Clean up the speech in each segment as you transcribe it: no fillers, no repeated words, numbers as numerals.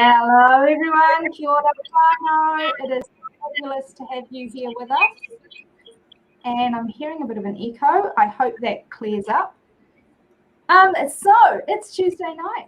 Hello everyone, kia ora whānau. It is fabulous to have you here with us. And I'm hearing a bit of an echo. I hope that clears up. So it's Tuesday night.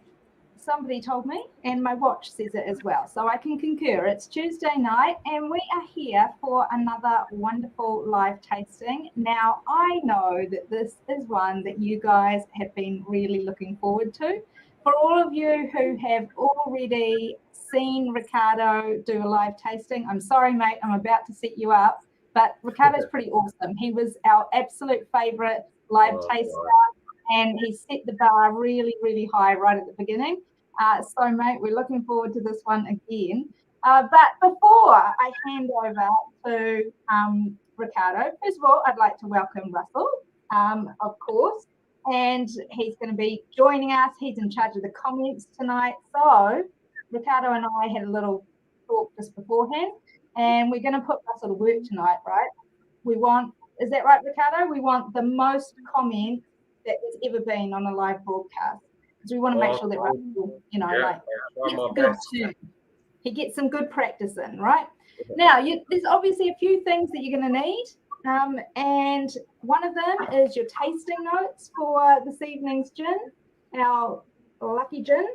Somebody told me, and my watch says it as well. So I can concur. It's Tuesday night, and we are here for another wonderful live tasting. Now, I know that this is one that you guys have been really looking forward to. For all of you who have already seen Ricardo do a live tasting, I'm sorry, mate, I'm about to set you up, but Ricardo's pretty awesome. He was our absolute favorite live taster, and he set the bar really, really high right at the beginning. So, mate, we're looking forward to this one again. But before I hand over to Ricardo, first of all, I'd like to welcome Russell, of course, and he's going to be joining us. He's in charge of the comments tonight. So, Ricardo and I had a little talk just beforehand, and we're going to put Russell to work tonight, right? Is that right, Ricardo? We want the most comments that there's ever been on a live broadcast. Because we want to make sure that Russell, he gets some good practice in, right? Now, there's obviously a few things that you're going to need. And one of them is your tasting notes for this evening's gin, our lucky gin.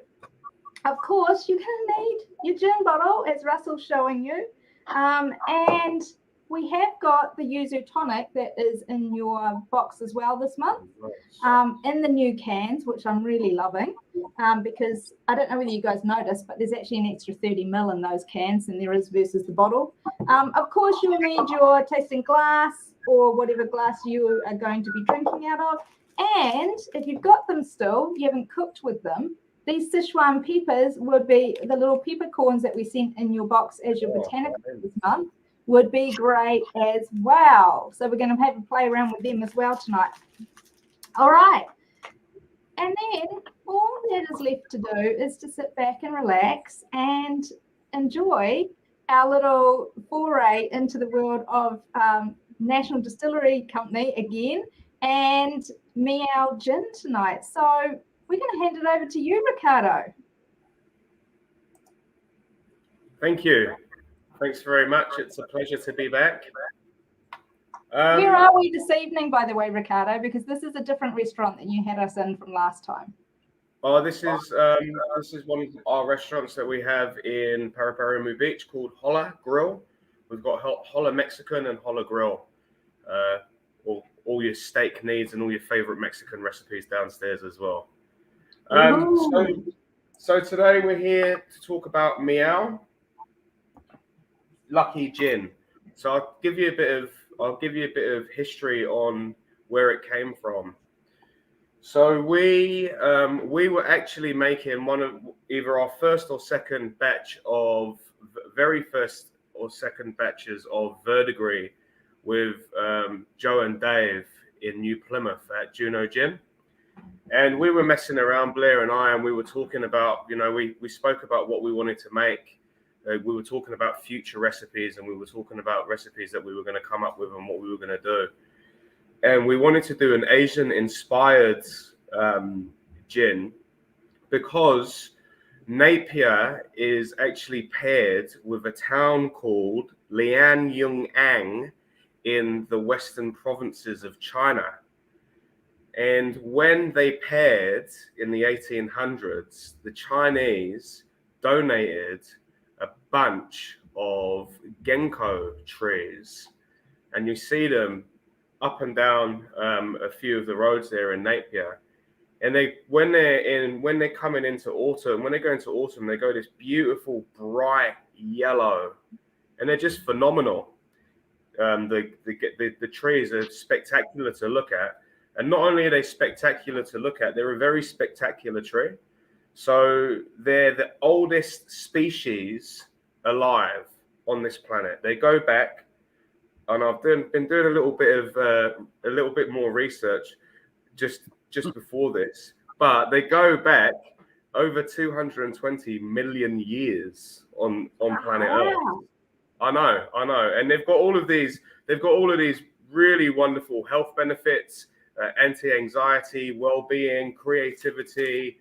Of course, you're going to need your gin bottle, as Russell's showing you. And we have got the yuzu tonic that is in your box as well this month, in the new cans, which I'm really loving, because I don't know whether you guys noticed, but there's actually an extra 30 ml in those cans than there is versus the bottle. Of course, you will need your tasting glass or whatever glass you are going to be drinking out of. And if you've got them still, you haven't cooked with them, these Sichuan peppers would be the little peppercorns that we sent in your box as your botanical this month. Would be great as well. So we're going to have a play around with them as well tonight. All right. And then all that is left to do is to sit back and relax and enjoy our little foray into the world of National Distillery Company again and Meow Gin tonight. So we're going to hand it over to you, Ricardo. Thank you. Thanks very much. It's a pleasure to be back. Where are we this evening, by the way, Ricardo? Because this is a different restaurant than you had us in from last time. Oh, this is one of our restaurants that we have in Paraparaumu Beach called Holla Grill. We've got Holla Mexican and Holla Grill. All your steak needs and all your favorite Mexican recipes downstairs as well. So today we're here to talk about Meow Lucky Gin. So I'll give you a bit of history on where it came from. So we were actually making either our first or second batches of verdigris with Joe and Dave in New Plymouth at Juno Gin. And we were messing around, Blair and I, and we were talking about, we spoke about what we wanted to make. We were talking about future recipes, and we were talking about recipes that we were going to come up with and what we were going to do. And we wanted to do an Asian-inspired gin because Napier is actually paired with a town called Lianyungang in the western provinces of China. And when they paired in the 1800s, the Chinese donated a bunch of ginkgo trees, and you see them up and down a few of the roads there in Napier. And when they're coming into autumn, when they go into autumn, they go this beautiful bright yellow, and they're just phenomenal. The trees are spectacular to look at, and not only are they spectacular to look at, they're a very spectacular tree. So they're the oldest species alive on this planet. They go back, and I've been doing a little bit more research just before this, but they go back over 220 million years on planet Earth. I know, and they've got all of these really wonderful health benefits, anti-anxiety, well-being, creativity,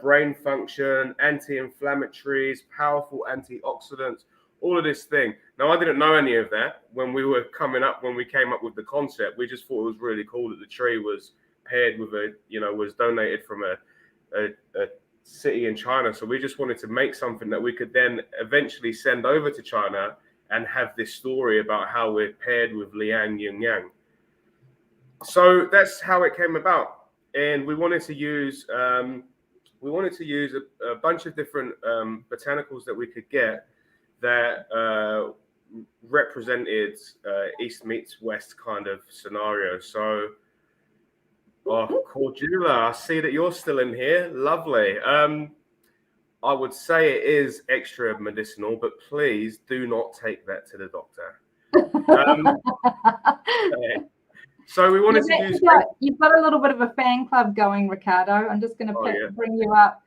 brain function, anti-inflammatories, powerful antioxidants, all of this thing. Now, I didn't know any of that when we came up with the concept. We just thought it was really cool that the tree was paired with was donated from a city in China. So we just wanted to make something that we could then eventually send over to China and have this story about how we're paired with Liang Yin Yang. So that's how it came about. And we wanted to use a bunch of different botanicals that we could get that represented East meets West kind of scenario. So, Cordula, I see that you're still in here. Lovely. I would say it is extra medicinal, but please do not take that to the doctor. Okay. So we wanted to use. You've got a little bit of a fan club going, Ricardo. I'm just going to bring you up.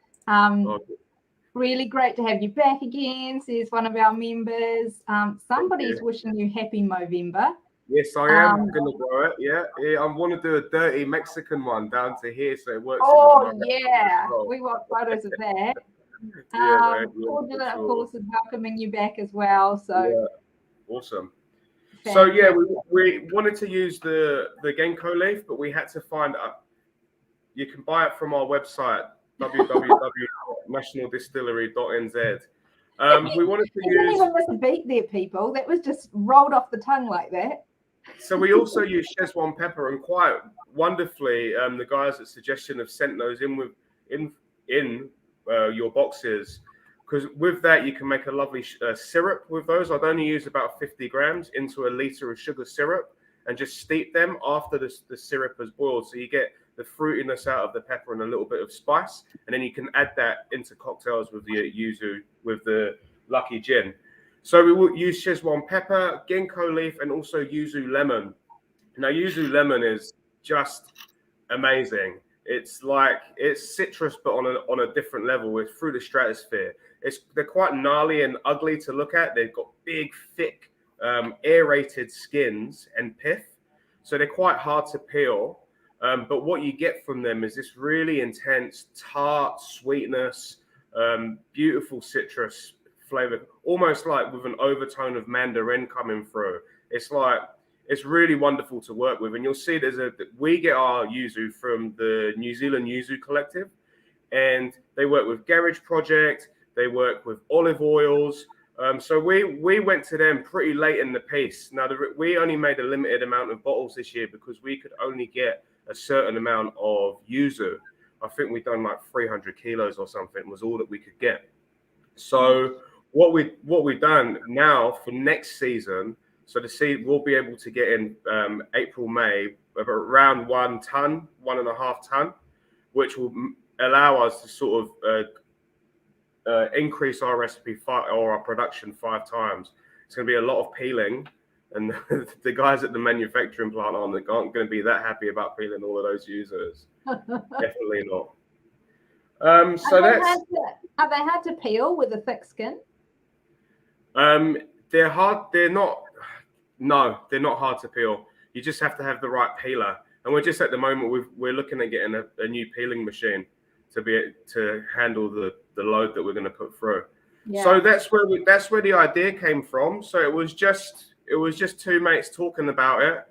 Really great to have you back again, says one of our members. Somebody's wishing you happy Movember. Yes, I am going to grow it. Yeah. I want to do a dirty Mexican one down to here, so it works. Oh yeah, we want photos of that. Cordula, of course, is welcoming you back as well. So awesome. So yeah, we wanted to use the ginkgo leaf, but we had to find you can buy it from our website www.nationaldistillery.nz. We wanted to use. Didn't even miss a beat there, people. That was just rolled off the tongue like that. So we also use Szechuan pepper, and quite wonderfully, the guys at Suggestion have sent those in your boxes. Because with that, you can make a lovely syrup with those. I'd only use about 50 grams into a liter of sugar syrup and just steep them after the syrup has boiled. So you get the fruitiness out of the pepper and a little bit of spice. And then you can add that into cocktails with the yuzu, with the Lucky Gin. So we will use Szechuan pepper, ginkgo leaf, and also yuzu lemon. Now, yuzu lemon is just amazing. It's citrus, but on a different level. It's through the stratosphere. They're quite gnarly and ugly to look at. They've got big, thick, aerated skins and pith, so they're quite hard to peel. But what you get from them is this really intense tart sweetness, beautiful citrus flavor, almost like with an overtone of mandarin coming through. It's really wonderful to work with, and you'll see we get our yuzu from the New Zealand Yuzu Collective, and they work with Garage Project. They work with olive oils. So we went to them pretty late in the piece. Now, we only made a limited amount of bottles this year because we could only get a certain amount of yuzu. I think we've done like 300 kilos or something was all that we could get. So what we've done now for next season, so the seed we'll be able to get in April, May, around 1 ton, 1.5 ton, which will allow us to sort of increase our recipe or our production 5 times. It's going to be a lot of peeling, and the guys at the manufacturing plant aren't going to be that happy about peeling all of those users. Definitely not. Are they hard to peel with a thick skin? They're hard. They're not. No, they're not hard to peel. You just have to have the right peeler. And we're just at the moment we're looking at getting a new peeling machine to handle the load that we're going to put through. Yeah. So that's where the idea came from. So it was just 2 mates talking about it,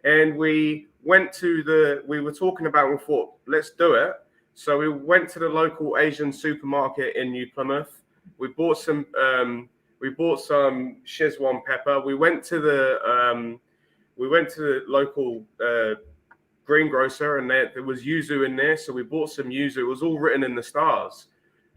and we were talking about it and thought, let's do it. So we went to the local Asian supermarket in New Plymouth. We bought some Szechuan pepper. We went to the local greengrocer, and there was yuzu in there. So we bought some yuzu. It was all written in the stars.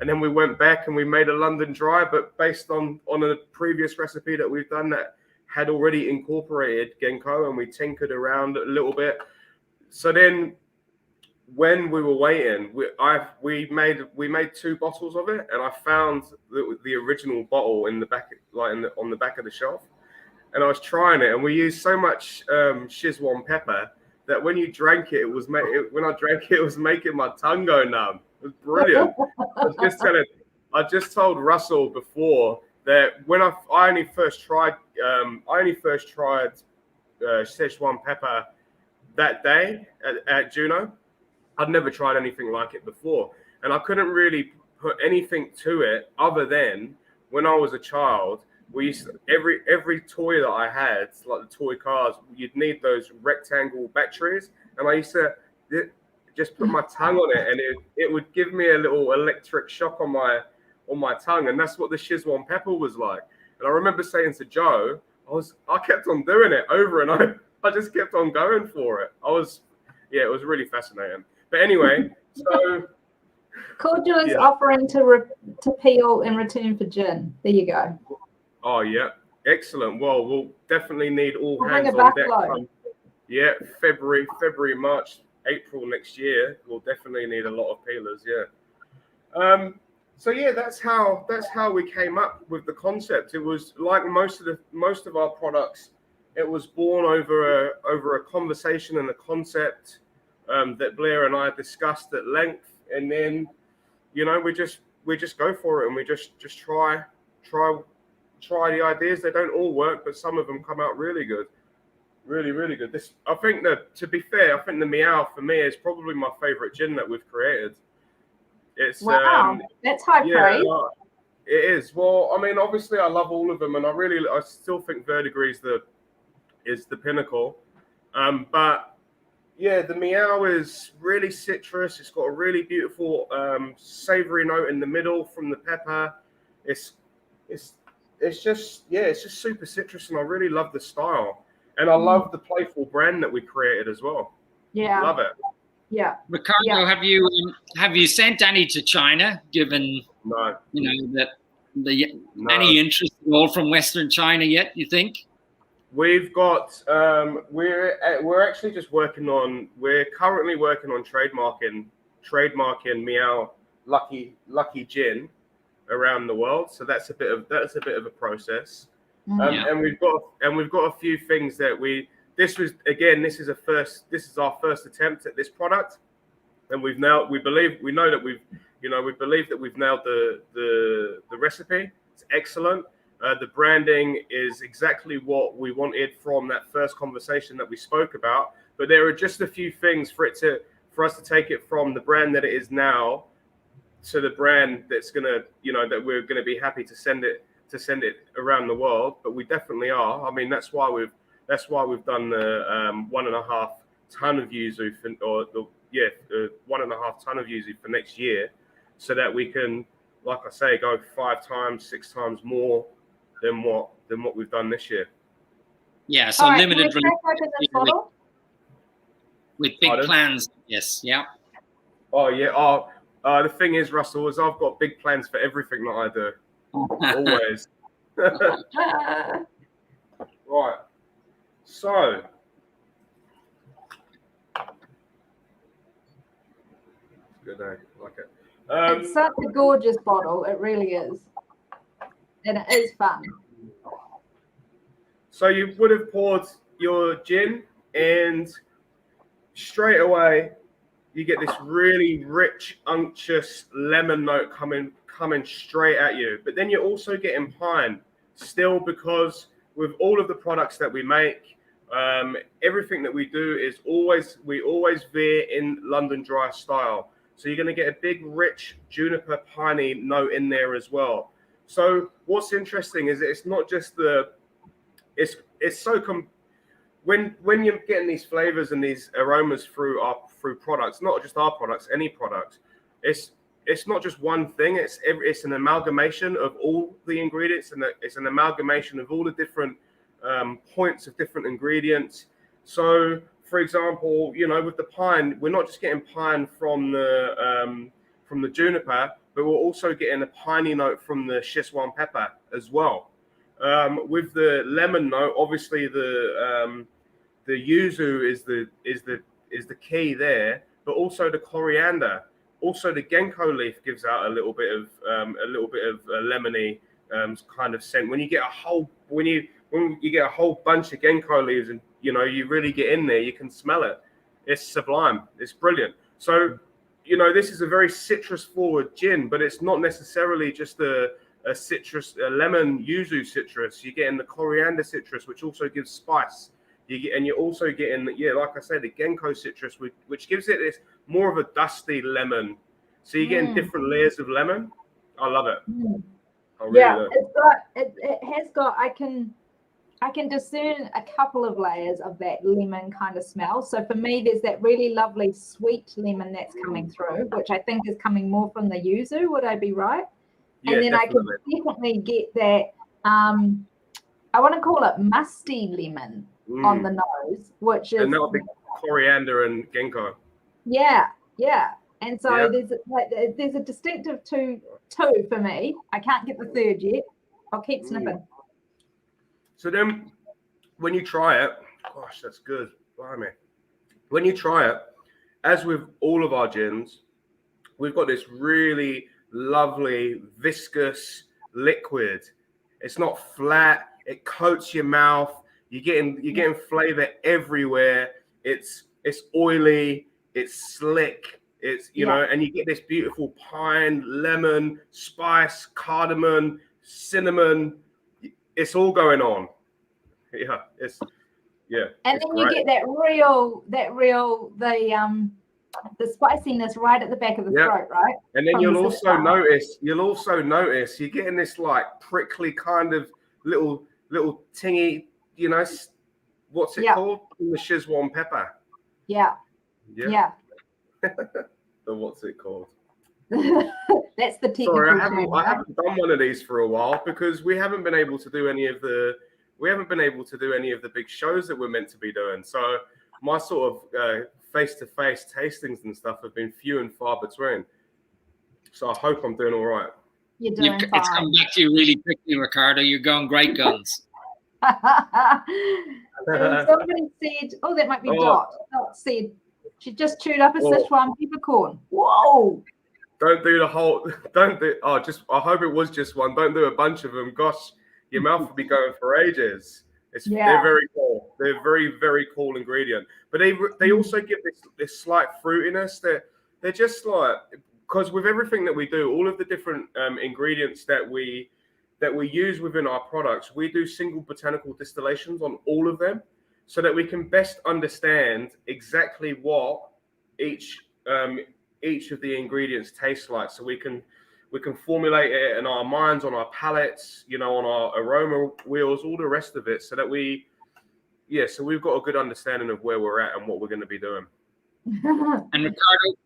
And then we went back and we made a London Dry, but based on a previous recipe that we've done that had already incorporated ginkgo, and we tinkered around a little bit. So then when we were waiting, we made 2 bottles of it, and I found the original bottle in the back, on the back of the shelf, and I was trying it, and we used so much Szechuan pepper that when you drank it, when I drank it, it was making my tongue go numb. It was brilliant. I just told Russell before that when I only first tried Szechuan pepper that day at Juno. I'd never tried anything like it before. and I couldn't really put anything to it other than when I was a child. We used to, every toy that I had, like the toy cars, you'd need those rectangle batteries, and I used to just put my tongue on it, and it would give me a little electric shock on my tongue, and that's what the Shizwan pepper was like. And I remember saying to Joe, I kept on doing it over and over. I just kept on going for it. It was really fascinating. But anyway, so Cordial is offering to peel in return for gin. There you go. Oh yeah, excellent. Well, we'll definitely need all hands on deck. Yeah, February, March, April next year. We'll definitely need a lot of peelers. Yeah. So yeah, that's how we came up with the concept. It was like most of our products. It was born over a conversation and a concept that Blair and I discussed at length, and then we just go for it, and we just try the ideas. They don't all work, but some of them come out really good. Really, really good. I think that, to be fair, I think the Meow for me is probably my favorite gin that we've created. It's wow, that's high praise. It is. Well, I mean, obviously, I love all of them, and I still think Verdigris is the pinnacle. But yeah, the Meow is really citrus. It's got a really beautiful savory note in the middle from the pepper. It's just super citrus, and I really love the style. And I love the playful brand that we created as well. Yeah, love it. Yeah, Ricardo, have you sent any to China? Given that any interest at all from Western China yet? You think? We've got we're actually just we're currently working on trademarking Meow Lucky Gin around the world. So that's a bit of a process. And we've got a few things that this is our first attempt at this product, and we believe that we've nailed the recipe. It's excellent. The branding is exactly what we wanted from that first conversation that we spoke about, but there are just a few things for us to take it from the brand that it is now to the brand that's that we're gonna be happy to send it around the world. But we definitely are. I mean, that's why we've done the 1.5 ton of yuzu 1.5 ton of yuzu for next year, so that we can, like I say, go 5 times, 6 times more than what we've done this year. Yeah, so right, limited with big Pardon? plans. Yes, yeah. Oh yeah. The thing is, Russell, is I've got big plans for everything that I do. Always. Right. So. Good day. Like it. It's such a gorgeous bottle. It really is. And it is fun. So you would have poured your gin, and straight away you get this really rich, unctuous lemon note coming straight at you. But then you're also getting pine still, because with all of the products that we make, everything that we do is we always veer in London dry style. So you're going to get a big, rich juniper piney note in there as well. So what's interesting is that it's not just when you're getting these flavors and these aromas through products, not just our products, any product, it's not just one thing. It's an amalgamation of all the ingredients, and it's an amalgamation of all the different points of different ingredients. So, for example, with the pine, we're not just getting pine from the juniper, but we're also getting a piney note from the Szechuan pepper as well. With the lemon note, obviously the yuzu is the key there, but also the coriander. Also, the ginkgo leaf gives out a little bit of lemony kind of scent. When you get a whole bunch of ginkgo leaves, and you really get in there, you can smell it. It's sublime. It's brilliant. So, this is a very citrus forward gin, but it's not necessarily just a lemon yuzu citrus. You're getting the coriander citrus, which also gives spice. You're also getting, like I said, the ginkgo citrus, which gives it this more of a dusty lemon. So you're getting different layers of lemon. I love it. I really Yeah, do. it has got, I can discern a couple of layers of that lemon kind of smell. So for me, there's that really lovely sweet lemon that's coming through, which I think is coming more from the yuzu. Would I be right? Yeah, and then definitely. I can definitely get that, I want to call it musty lemon on the nose, which is... And that'll be coriander and ginkgo. Yeah. And so there's a distinctive two for me. I can't get the third yet. I'll keep sniffing. So then when you try it, gosh, that's good. Blimey. When you try it, as with all of our gins, we've got this really lovely, viscous liquid. It's not flat. It coats your mouth. You're getting flavor everywhere. It's oily. It's slick. It's, you know, and you get this beautiful pine, lemon, spice, cardamom, cinnamon. It's all going on. Yeah, and then great. You get the spiciness right at the back of the throat, right? And then you'll also notice you're getting this like prickly kind of little tingy, you know, what's it called? The Szechuan pepper. Yeah. The what's it called? That's the technical Sorry, term. I haven't done one of these for a while because we haven't been able to do any of the big shows that we're meant to be doing. So my sort of face-to-face tastings and stuff have been few and far between. So I hope I'm doing all right. You're doing fine. It's come back to you really quickly, Ricardo. You're going great guns. Somebody said, oh, that might be Dot. Dot said she just chewed up a Sichuan peppercorn. Whoa. I hope it was just one. Don't do a bunch of them. Gosh, your mouth will be going for ages. They're very cool. They're very, very cool ingredient. But they also give this slight fruitiness. They're just like, because with everything that we do, all of the different ingredients that we use within our products, we do single botanical distillations on all of them, so that we can best understand exactly what each of the ingredients tastes like. So we can formulate it in our minds, on our palates, you know, on our aroma wheels, all the rest of it, so that we've got a good understanding of where we're at and what we're going to be doing. And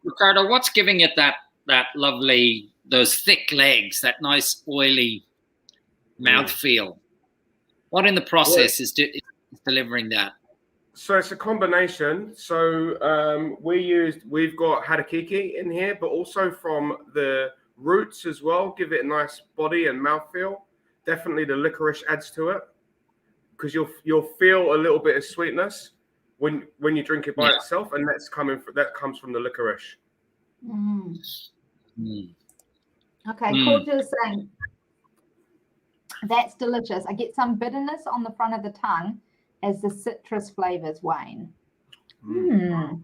Ricardo, what's giving it that lovely, those thick legs, that nice oily mouthfeel? What in the process is delivering that? So it's a combination. So we've got hadakiki in here, but also from the roots as well. Give it a nice body and mouthfeel. Definitely the licorice adds to it, because you'll feel a little bit of sweetness when you drink it by itself, and that comes from the licorice. Okay, Cordia's saying that's delicious. I get some bitterness on the front of the tongue as the citrus flavors wane. I wonder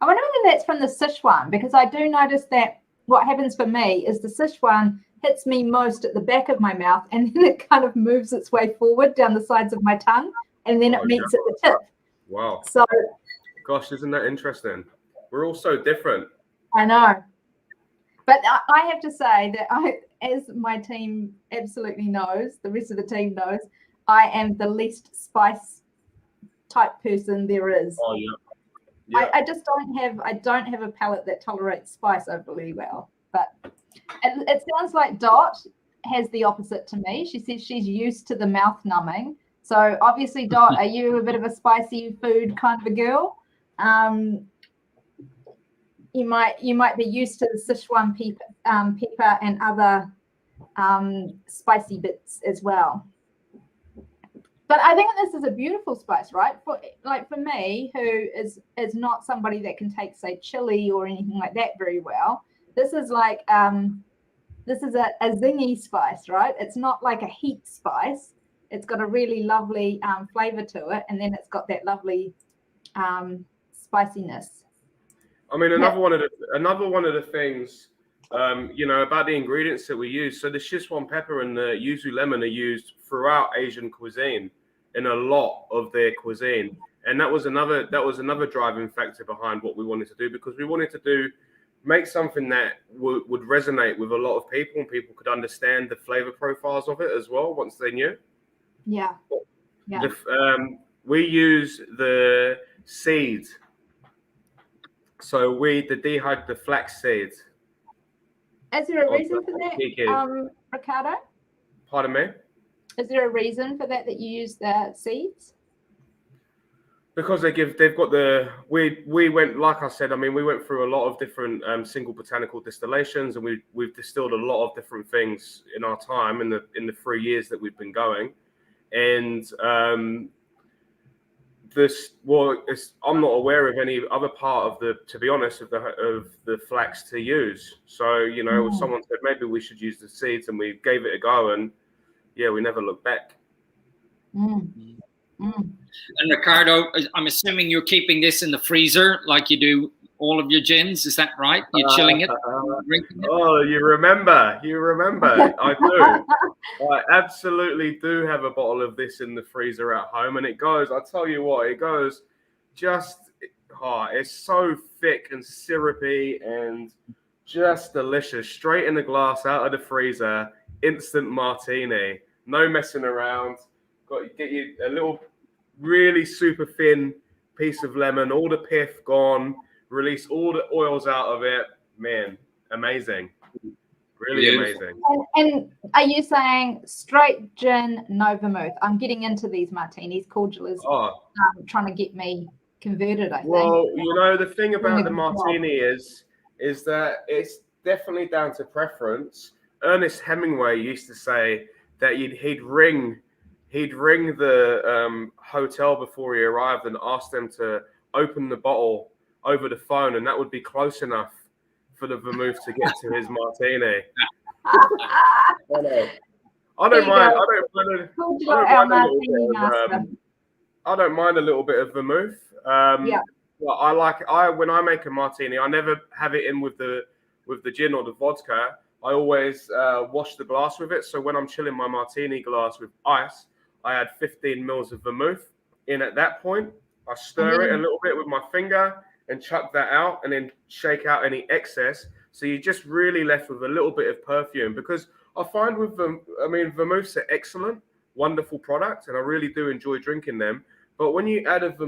whether that's from the Sichuan, because I do notice that what happens for me is the Sichuan hits me most at the back of my mouth, and then it kind of moves its way forward down the sides of my tongue, and then it meets at the tip. Wow. So, gosh, isn't that interesting? We're all so different. I know. But I have to say that as my team absolutely knows, the rest of the team knows, I am the least spice type person there is. Oh, yeah. I just don't have a palate that tolerates spice overly well. But it sounds like Dot has the opposite to me. She says she's used to the mouth numbing. So obviously, Dot, are you a bit of a spicy food kind of a girl? You might be used to the Sichuan pepper and other spicy bits as well. But I think this is a beautiful spice, right? For me, who is not somebody that can take, say, chili or anything like that very well. This is like this is a zingy spice, right? It's not like a heat spice. It's got a really lovely flavor to it, and then it's got that lovely spiciness. I mean, another one of the things, about the ingredients that we use. So the Szechuan pepper and the yuzu lemon are used throughout Asian cuisine in a lot of their cuisine, and that was another driving factor behind what we wanted to do, because we wanted to do make something that would resonate with a lot of people, and people could understand the flavor profiles of it as well once they knew. Yeah. Yeah. We use the seed. So the dehydrated the flax seed. Is there a reason for that, Ricardo? Pardon me? Is there a reason for that you use the seeds? Because they've got we went, like I said, I mean, we went through a lot of different single botanical distillations, and we've distilled a lot of different things in our time in the 3 years that we've been going. And I'm not aware of any other part of to be honest, of the flax to use. So, someone said maybe we should use the seeds, and we gave it a go, and yeah, we never looked back. And Ricardo, I'm assuming you're keeping this in the freezer like you do all of your gins. Is that right? You're chilling it, drinking it? Oh, you remember. I do. I absolutely do have a bottle of this in the freezer at home, and it goes, I'll tell you what, it goes it's so thick and syrupy and just delicious. Straight in the glass, out of the freezer, instant martini. No messing around. Get you a little really super thin piece of lemon, all the pith gone, release all the oils out of it. Man, amazing. Really amazing. And are you saying straight gin, no vermouth? I'm getting into these martinis. Cordial is trying to get me converted, I think. Well, the thing about the martini is that it's definitely down to preference. Ernest Hemingway used to say that he'd ring the hotel before he arrived and ask them to open the bottle over the phone, and that would be close enough for the vermouth to get to his martini. I don't mind a little bit of vermouth. Well, when I make a martini, I never have it in with the gin or the vodka. I always wash the glass with it. So when I'm chilling my martini glass with ice, I add 15 mils of vermouth in at that point. I stir it a little bit with my finger and chuck that out, and then shake out any excess. So you're just really left with a little bit of perfume, because I find with them, vermouths are excellent, wonderful product, and I really do enjoy drinking them. But when you add for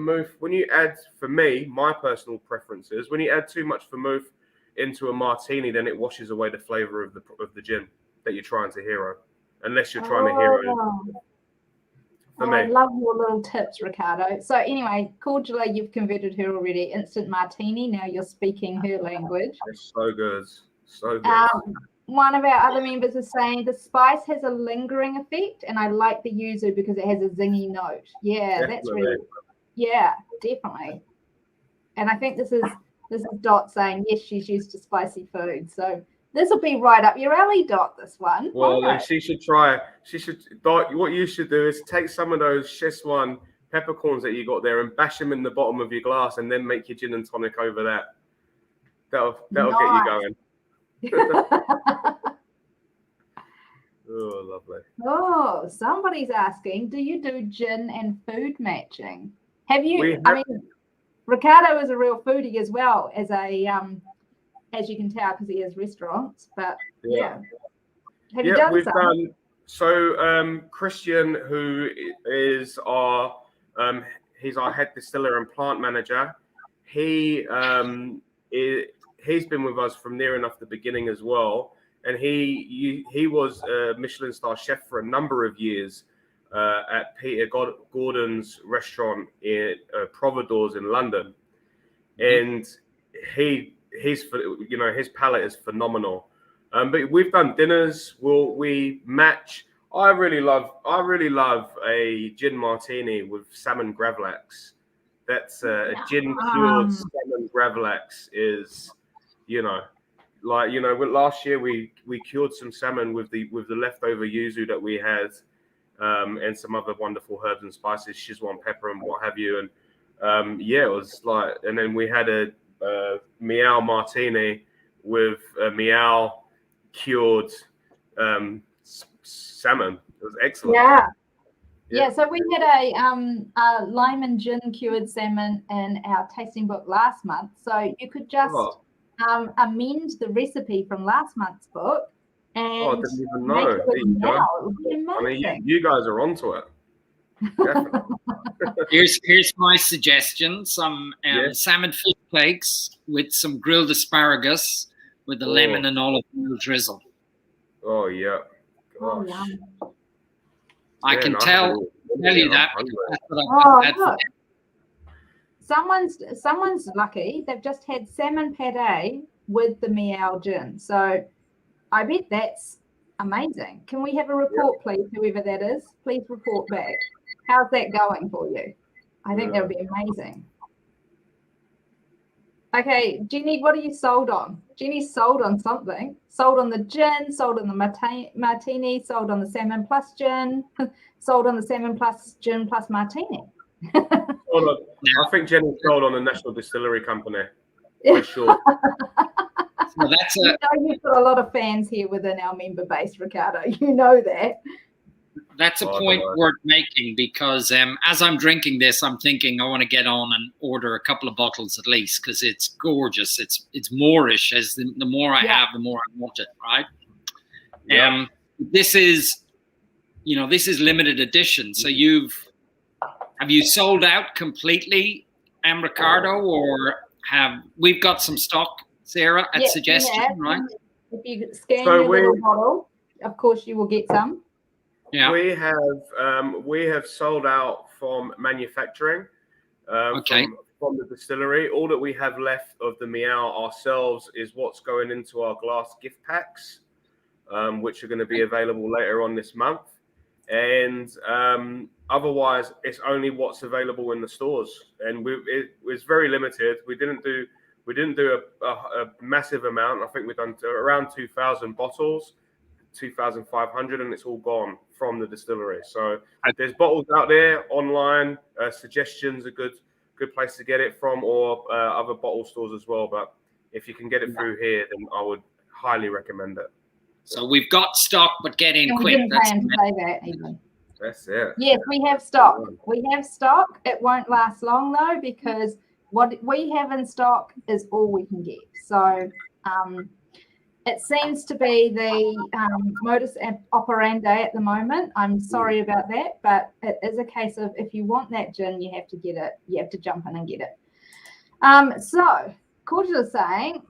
me, my personal preferences, when you add too much vermouth into a martini, then it washes away the flavor of the gin that you're trying to hero, unless you're trying to hero it. I love your little tips, Ricardo. So anyway, Cordial, you've converted her already. Instant martini. Now you're speaking her language. It's so good. So good. One of our other members is saying the spice has a lingering effect, and I like the yuzu because it has a zingy note. Yeah, definitely. That's really, yeah, definitely. And I think this is Dot saying yes, she's used to spicy food. So this will be right up your alley, Dot, this one. Well, then she should try. Dot, what you should do is take some of those Szechuan peppercorns that you got there and bash them in the bottom of your glass, and then make your gin and tonic over that. That'll get you going. Oh, lovely. Oh, somebody's asking, do you do gin and food matching? Ricardo is a real foodie as well, as you can tell, because he has restaurants. But have you done some? So Christian, who is he's our head distiller and plant manager. He's been with us from near enough the beginning as well, and he was a Michelin star chef for a number of years at Peter Gordon's restaurant in Providores in London, and his palate is phenomenal. But we've done dinners. We match. I really love a gin martini with salmon gravlax. That's a gin cured salmon gravlax is, last year we cured some salmon with the leftover yuzu that we had, and some other wonderful herbs and spices, Szechuan pepper and what have you. And it was like, and then we had a Meow martini with Meow cured salmon. It was excellent. Yeah. So we had a lime and gin cured salmon in our tasting book last month. So you could just amend the recipe from last month's book and I didn't even make know. it with Meow. It would be I mean, amazing. you guys are onto it. Definitely. Here's my suggestion: some salmon fish flakes with some grilled asparagus with the lemon and olive oil drizzle. Oh yeah, gosh. yum. I can tell you that. Look. Someone's lucky. They've just had salmon pate with the Meow gin. So I bet that's amazing. Can we have a report, please, whoever that is? Please report back. How's that going for you? I think that would be amazing. Okay, Jenny, what are you sold on? Jenny's sold on something. Sold on the gin, sold on the martini, sold on the salmon plus gin, sold on the salmon plus gin plus martini. Hold on. I think Jenny's sold on the National Distillery Company. For sure. So that's you've got a lot of fans here within our member base, Ricardo. You know that. That's a point worth making because as I'm drinking this, I'm thinking I want to get on and order a couple of bottles at least because it's gorgeous. It's Moorish. As the more I have, the more I want it. Right. Yeah. This is limited edition. So have you sold out completely, Ricardo, or we've got some stock, Sarah, at suggestion, right? If you scan your little bottle, of course you will get some. Yeah. We have sold out from manufacturing, from the distillery. All that we have left of the Meow ourselves is what's going into our glass gift packs, which are going to be available later on this month. And otherwise, it's only what's available in the stores, and it was very limited. We didn't do a massive amount. I think we've done around 2,000 bottles. 2,500, and it's all gone from the distillery. So there's bottles out there online. Suggestions a good place to get it from, or other bottle stores as well. But if you can get it through here, then I would highly recommend it. So we've got stock, but get in quick. That's it. Yes, we have stock. We have stock. It won't last long though, because what we have in stock is all we can get. So it seems to be the modus operandi at the moment. I'm sorry about that, but it is a case of if you want that gin, you have to get it. You have to jump in and get it. So Cordial is saying,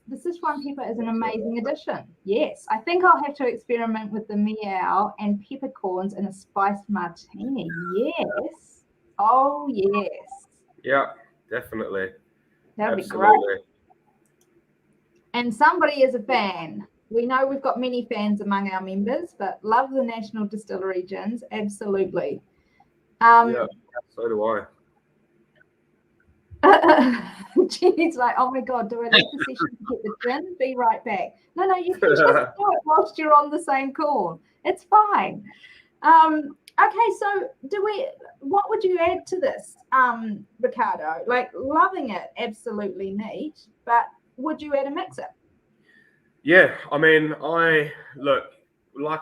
the Sichuan pepper is an amazing addition. Yes, I think I'll have to experiment with the Meow and peppercorns in a spiced martini. Yes. Oh, yes. Yeah, definitely. That would be great. And somebody is a fan. We know we've got many fans among our members, but love the National Distillery gins. Absolutely. Yeah, so do I. Jenny's like, oh my God, do I leave the session to get the gin? Be right back. No, you can just do it whilst you're on the same call. It's fine. Okay, so what would you add to this, Ricardo? Like, loving it, absolutely neat, but would you add a mixer? Yeah, I mean, like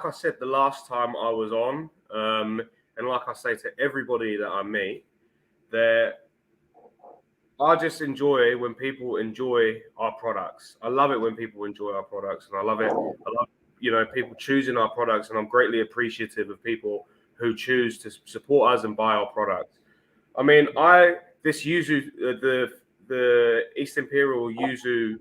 I said the last time I was on, and like I say to everybody that I meet, that I just enjoy when people enjoy our products. I love it when people enjoy our products, and I love people choosing our products, and I'm greatly appreciative of people who choose to support us and buy our products. I mean, this yuzu, the East Imperial Yuzu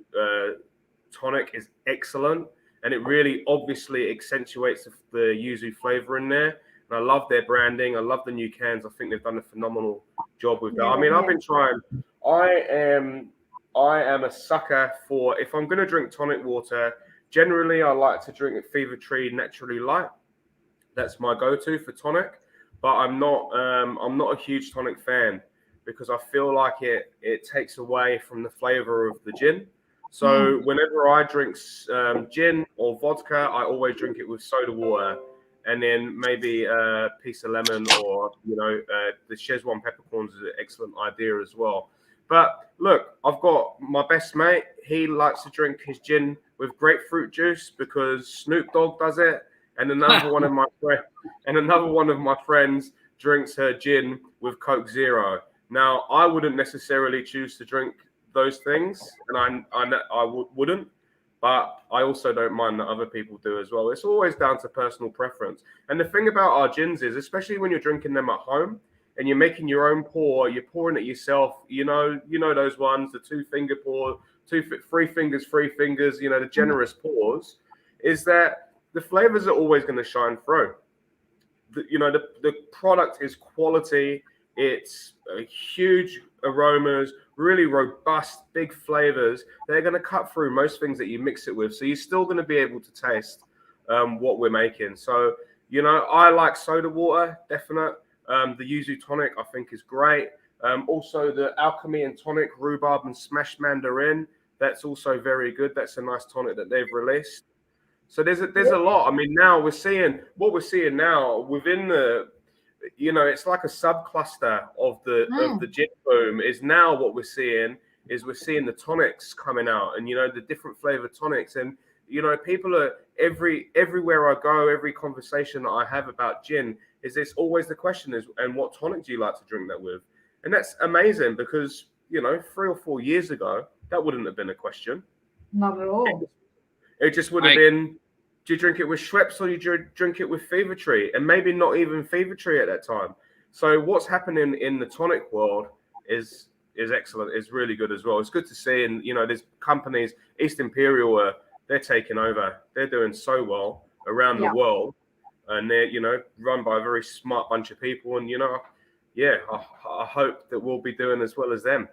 tonic is excellent, and it really obviously accentuates the yuzu flavor in there. And I love their branding. I love the new cans. I think they've done a phenomenal job with that. I mean, I've been trying. I am a sucker for, if I'm going to drink tonic water, generally I like to drink it Fever Tree Naturally Light. That's my go-to for tonic. But I'm not a huge tonic fan, because I feel like it takes away from the flavor of the gin. So whenever I drink gin or vodka, I always drink it with soda water, and then maybe a piece of lemon, or the Szechuan peppercorns is an excellent idea as well. But look, I've got my best mate. He likes to drink his gin with grapefruit juice because Snoop Dogg does it, and another one of my friends drinks her gin with Coke Zero. Now, I wouldn't necessarily choose to drink those things, and wouldn't. But I also don't mind that other people do as well. It's always down to personal preference. And the thing about our gins is, especially when you're drinking them at home and you're making your own pour, you're pouring it yourself. You know those ones, the 2-finger pour, 3 fingers, 3 fingers. You know, the generous pours. Is that the flavors are always going to shine through. The product is quality. It's huge aromas, really robust, big flavors. They're going to cut through most things that you mix it with. So you're still going to be able to taste what we're making. So, I like soda water, definite. The yuzu tonic, I think, is great. Also, the alchemy and tonic, rhubarb and smashed mandarin, that's also very good. That's a nice tonic that they've released. So there's a lot. I mean, now we're seeing now within the, it's like a subcluster of the gin boom. Is now what we're seeing the tonics coming out, and the different flavored tonics, and people are everywhere I go, every conversation that I have about gin is this always the question is, and what tonic do you like to drink that with? And that's amazing because 3 or 4 years ago that wouldn't have been a question. Not at all. It just would have been, do you drink it with Schweppes or do you drink it with Fever Tree? And maybe not even Fever Tree at that time. So what's happening in the tonic world is excellent. It's really good as well. It's good to see. And, there's companies, East Imperial, they're taking over. They're doing so well around the world. And they're, run by a very smart bunch of people. And, I hope that we'll be doing as well as them,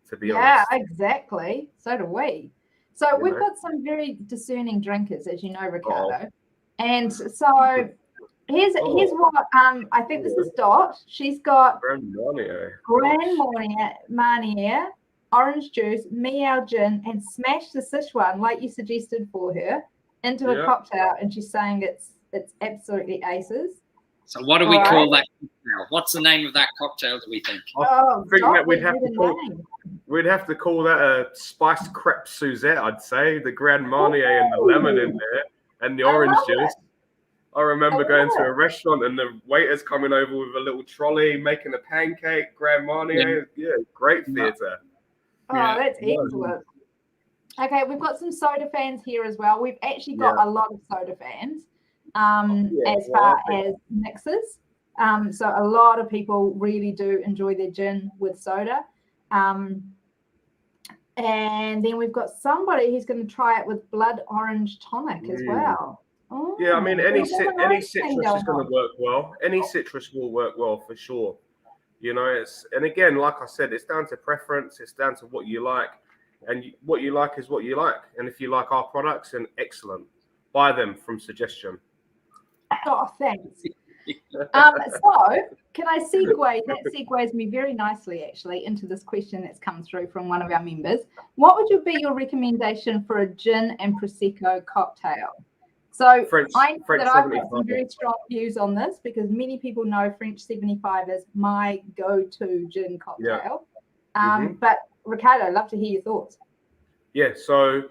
to be honest. Yeah, exactly. So do we. So we've got some very discerning drinkers, as you know, Ricardo. And so here's what I think this is Dot. She's got Grand Marnier, orange juice, Meow gin, and smashed the Sichuan, like you suggested for her, into a cocktail, and she's saying it's absolutely aces. So what do we call that cocktail? What's the name of that cocktail, do we think? I think that we'd have to call that a spiced crepe Suzette, I'd say. The Grand Marnier and the lemon in there and the orange juice. I remember going to a restaurant and the waiter's coming over with a little trolley, making a pancake, Grand Marnier. Yeah, great theatre. Oh, that's excellent. Okay, we've got some soda fans here as well. We've actually got a lot of soda fans. As far as mixes. So a lot of people really do enjoy their gin with soda. And then we've got somebody who's going to try it with blood orange tonic as well. Oh, yeah, I mean, any citrus is going to work well. Any citrus will work well for sure. And again, like I said, it's down to preference. It's down to what you like. And what you like is what you like. And if you like our products, then excellent. Buy them from suggestion. Oh, thanks. So can I segue? That segues me very nicely, actually, into this question that's come through from one of our members. What would be your recommendation for a gin and Prosecco cocktail? So I know that I've got some very strong views on this because many people know French 75 is my go-to gin cocktail. But Ricardo, I'd love to hear your thoughts. Yeah, so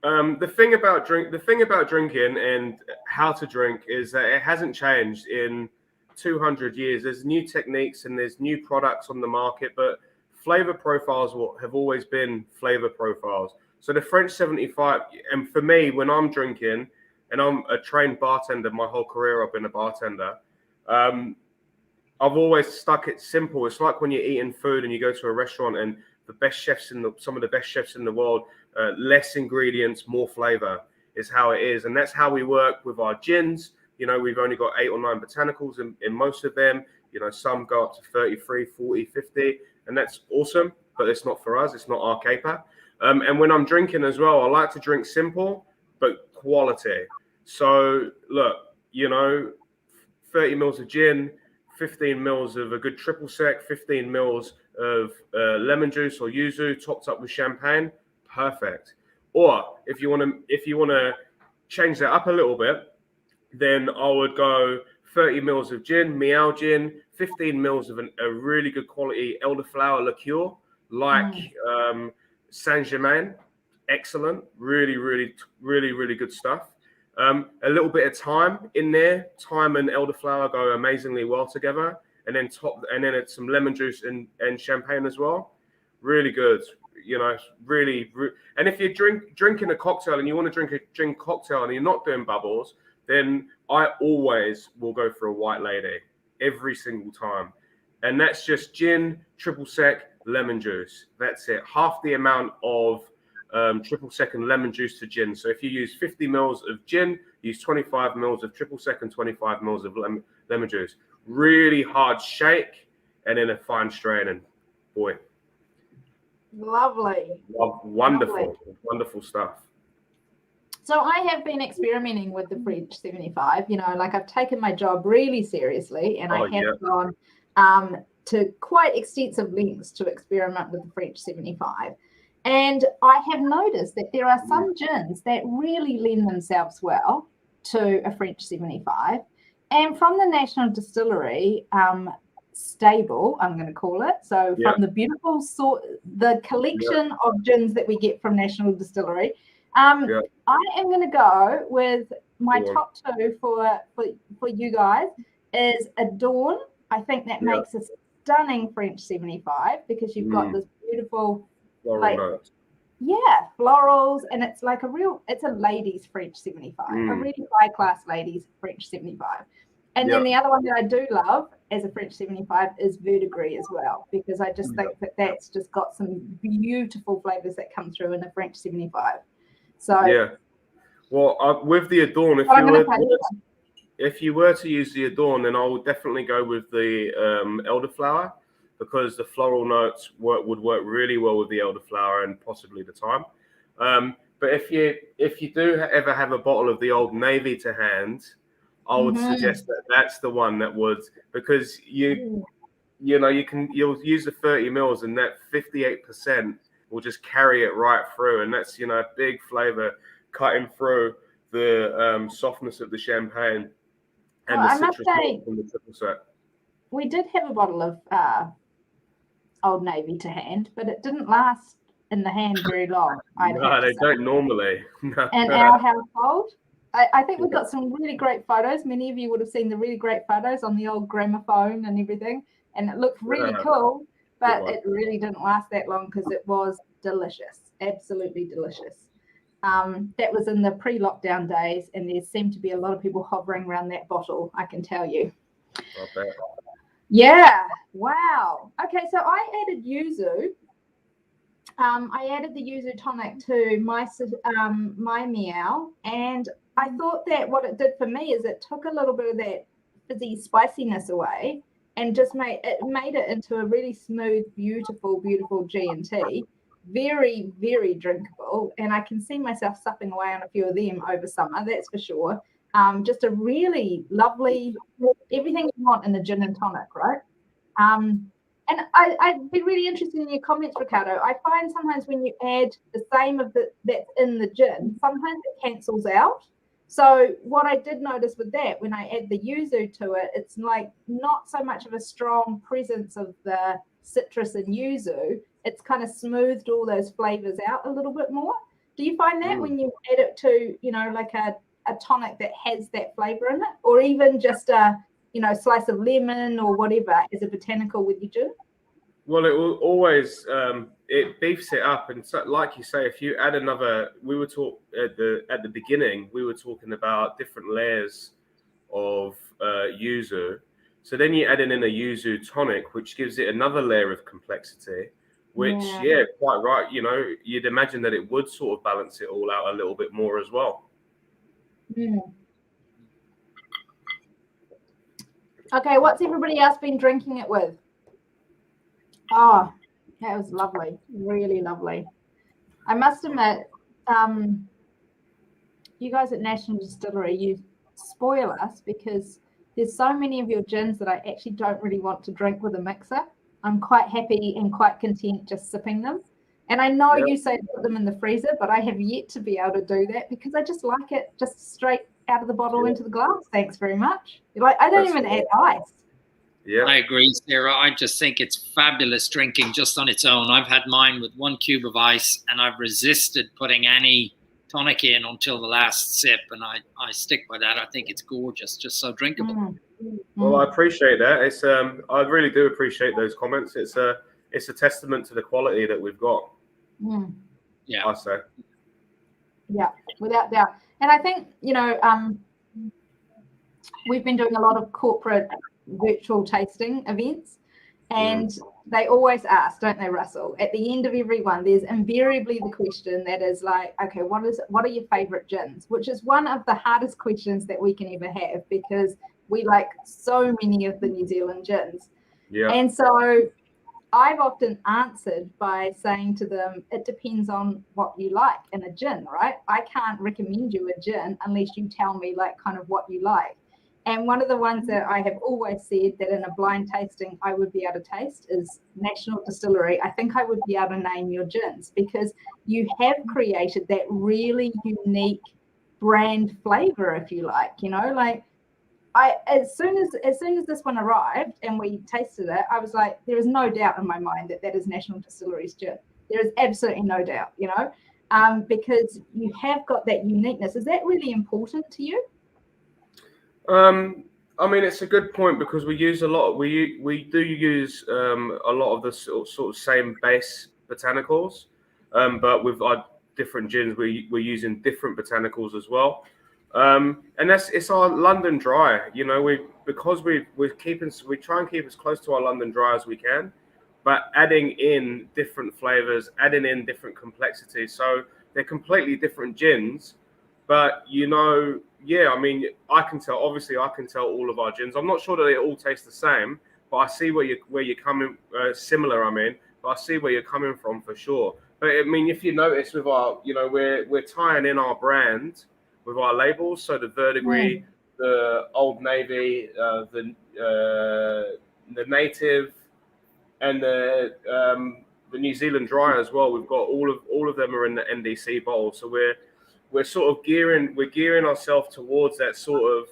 the thing about drinking and how to drink is that it hasn't changed in 200 years. There's new techniques and there's new products on the market, but flavor profiles have always been flavor profiles. So the French 75, and for me, when I'm drinking, and I'm a trained bartender, my whole career I've been a bartender, I've always stuck it simple. It's like when you're eating food and you go to a restaurant and some of the best chefs in the world, less ingredients, more flavor is how it is. And that's how we work with our gins. We've only got 8 or 9 botanicals in most of them. Some go up to 33, 40, 50, and that's awesome, but it's not for us. It's not our caper. And when I'm drinking as well, I like to drink simple, but quality. So look, 30 mils of gin, 15 mils of a good triple sec, 15 mils of lemon juice or yuzu topped up with champagne, perfect. Or if you want to change that up a little bit, then I would go 30 mils of gin, Meow gin, 15 mils of a really good quality elderflower liqueur, like Saint-Germain, excellent, really, really, really, really good stuff. A little bit of thyme in there. Thyme and elderflower go amazingly well together. And then it's some lemon juice and champagne as well. Really good. You know, really. And if you're drinking a cocktail and you want to drink cocktail and you're not doing bubbles, then I always will go for a white lady every single time. And that's just gin, triple sec, lemon juice. That's it. Half the amount of triple sec and lemon juice to gin. So if you use 50 mils of gin, use 25 mils of triple sec and 25 mils of lemon juice. Really hard shake and then a fine strain. And boy, Lovely. Wonderful stuff. So I have been experimenting with the French 75. You know, like I've taken my job really seriously, and I have gone to quite extensive lengths to experiment with the French 75. And I have noticed that there are some gins that really lend themselves well to a French 75. And from the National Distillery stable, I'm going to call it. So from the beautiful the collection of gins that we get from National Distillery, I am going to go with my top two for you guys is a Dawn. I think that makes a stunning French 75 because you've got this beautiful florals, and it's like it's a ladies French 75, a really high class ladies French 75. And then the other one that I do love as a French 75 is Verdigris as well, because I just think that that's just got some beautiful flavors that come through in the French 75. So well, with the Adorn, if you were to use the Adorn, then I would definitely go with the elderflower, because the floral notes would work really well with the elderflower and possibly the thyme. But if you do ever have a bottle of the Old Navy to hand, I would suggest that that's the one that would, because you'll use the 30 mils and that 58% will just carry it right through, and that's a big flavor cutting through the softness of the champagne and the citrus from the triple sec. We did have a bottle of Old Navy to hand, but it didn't last in the hand very long. No, they don't normally. In our household, I think we've got some really great photos. Many of you would have seen the really great photos on the old gramophone and everything, and it looked really cool, but it really didn't last that long because it was delicious, absolutely delicious. That was in the pre-lockdown days, and there seemed to be a lot of people hovering around that bottle, I can tell you. I bet. Yeah, wow. Okay, so I added yuzu. I added the yuzu tonic to my Meow, and I thought that what it did for me is it took a little bit of that fizzy spiciness away and just made it into a really smooth, beautiful G&T. Very, very drinkable, and I can see myself supping away on a few of them over summer, that's for sure. Just a really lovely, everything you want in a gin and tonic, right? And I'd be really interested in your comments, Ricardo. I find sometimes when you add the same that's in the gin, sometimes it cancels out. So what I did notice with that, when I add the yuzu to it, it's like not so much of a strong presence of the citrus and yuzu. It's kind of smoothed all those flavors out a little bit more. Do you find that when you add it to, like a tonic that has that flavor in it, or even just a slice of lemon or whatever as a botanical with your gin? Well, it will always it beefs it up, and so, like you say, if you add another, we were at the beginning, we were talking about different layers of yuzu. So then you add in a yuzu tonic, which gives it another layer of complexity. Which, quite right. You'd imagine that it would sort of balance it all out a little bit more as well. Okay, what's everybody else been drinking it with? Oh, that was lovely. Really lovely. I must admit, you guys at National Distillery, you spoil us because there's so many of your gins that I actually don't really want to drink with a mixer. I'm quite happy and quite content just sipping them. And I know you say put them in the freezer, but I have yet to be able to do that because I just like it just straight out of the bottle into the glass. Thanks very much. Like I don't even add ice. Yeah, I agree, Sarah. I just think it's fabulous drinking just on its own. I've had mine with 1 cube of ice, and I've resisted putting any tonic in until the last sip, and I stick by that. I think it's gorgeous, just so drinkable. Well, I appreciate that. It's I really do appreciate those comments. It's a testament to the quality that we've got. Yeah, I say. Yeah, without doubt. And I think, we've been doing a lot of corporate virtual tasting events, and they always ask, don't they, Russell? At the end of every one, there's invariably the question that is like, okay, what are your favorite gins? Which is one of the hardest questions that we can ever have, because we like so many of the New Zealand gins. Yeah. And so I've often answered by saying to them, it depends on what you like in a gin, right? I can't recommend you a gin unless you tell me like kind of what you like. And one of the ones that I have always said that in a blind tasting I would be able to taste is National Distillery. I think I would be able to name your gins, because you have created that really unique brand flavor, if you like, like as soon as this one arrived and we tasted it, I was like, there is no doubt in my mind that is National Distillery's gin. There is absolutely no doubt, because you have got that uniqueness. Is that really important to you? I mean, it's a good point, because we use a lot. We do use a lot of the sort of same base botanicals, but with our different gins, we're using different botanicals as well. And it's our London dry. We try and keep as close to our London dry as we can, but adding in different flavors, adding in different complexities. So they're completely different gins, but yeah, I mean, I can tell all of our gins. I'm not sure that they all taste the same, but I see where you're coming, similar, I mean, but I see where you're coming from for sure. But I mean, if you notice with our, we're tying in our brand with our labels. So the Verdigris, the Old Navy, the Native, and the New Zealand Dry as well. We've got all of them are in the NDC bowl. So we're sort of gearing ourselves towards that sort